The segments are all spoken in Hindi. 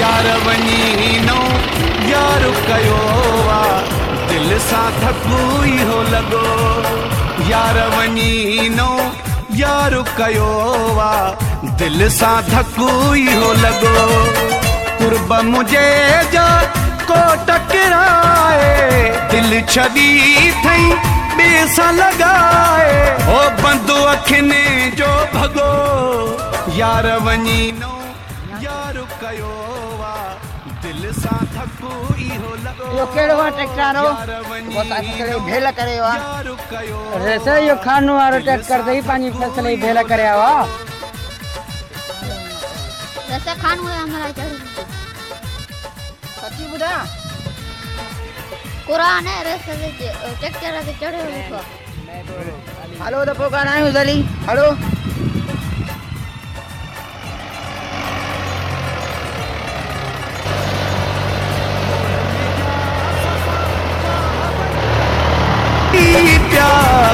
यार वञी नो यार कयो वा दिल सां धकु इहो लॻो यार वञी नो यार कयो वा दिल सां धकु इहो लॻो कुर्ब मुझे जा को टकराए दिल छॾी थई ॿिए सां लॻाए ओ बंदो अखियुनि जो भॻो यार वञी नो यार कयो वा दिल सां धकु इहो लॻो यो केड़ो वा ट्रैक्टर हो वो साथे भेल करे वा रेसे यो खानू वारो ट्रैक्टर दई पानी फसले भेल करे वा रेसे खानू हमारा चढ़ सच्ची बुधा कुरान है रेसे ट्रैक्टर से चढ़े हो हेलो दफो गाना आयो जली हेलो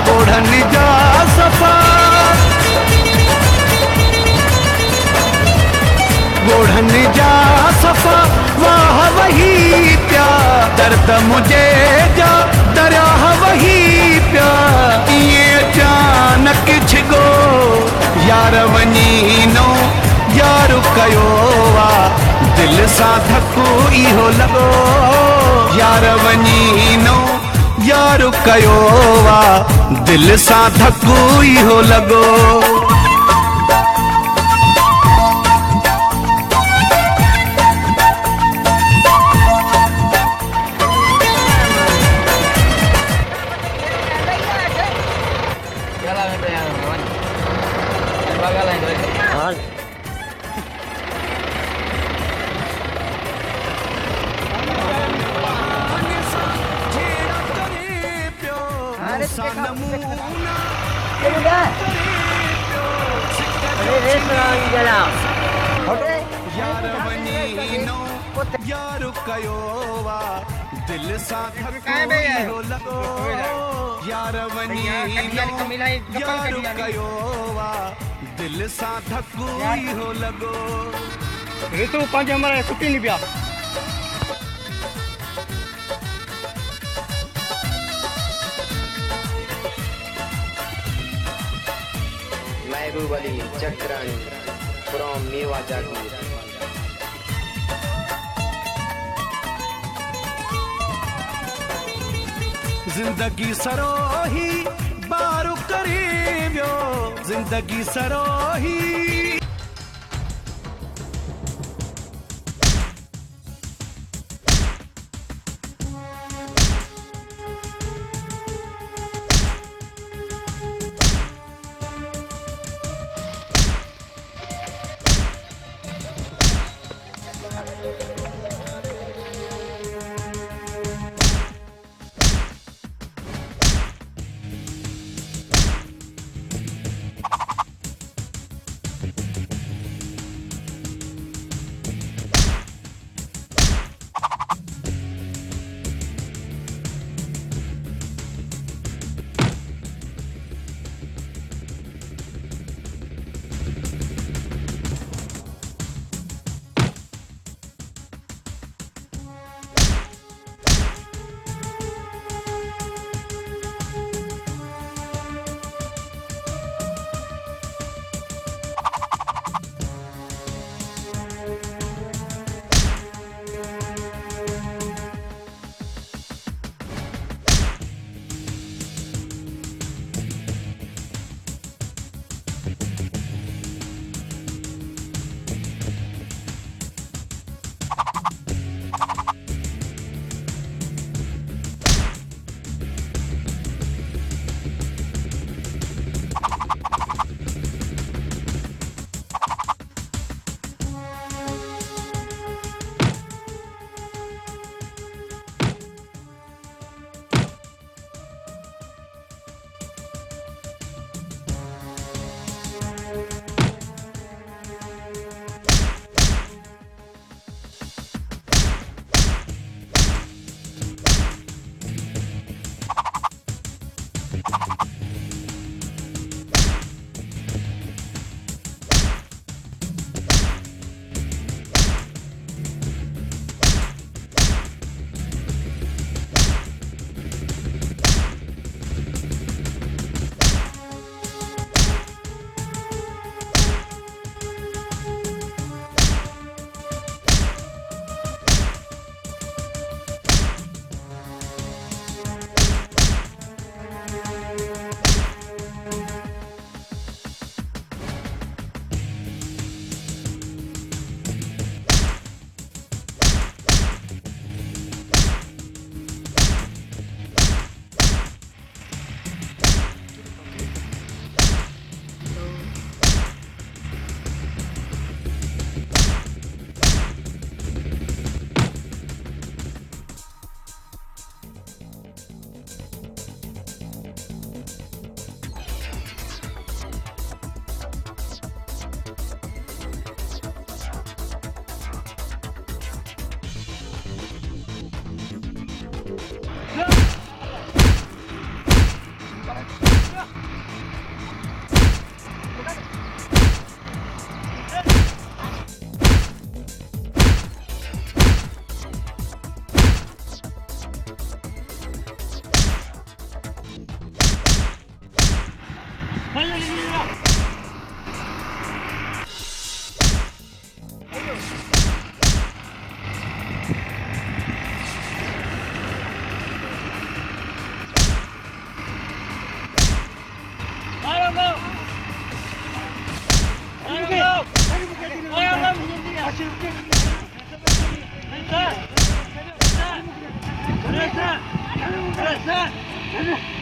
गोढ़न जा सफा गोढ़न जा सफा वाह वही प्या दर्द मुझे जा दरिया वही प्या ये अचानक छिगो यार वञी नो यार कयो वा दिल सां धकु इहो लॻो यार वञी नो यार कयो वा दिल सां धकु इहो लॻो यार कयो वा दिल सां धकु इहो लॻो यार वञी यार कयो वा दिल सां धकु इहो लॻो ऋतु पंज हमारे छुट्टी नहीं पिया महबूब अली चक्रानी फ्रॉम मेवा जागीर जिंदगी सरोही बारू करे वियो जिंदगी सरोही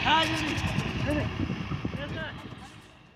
Hadi.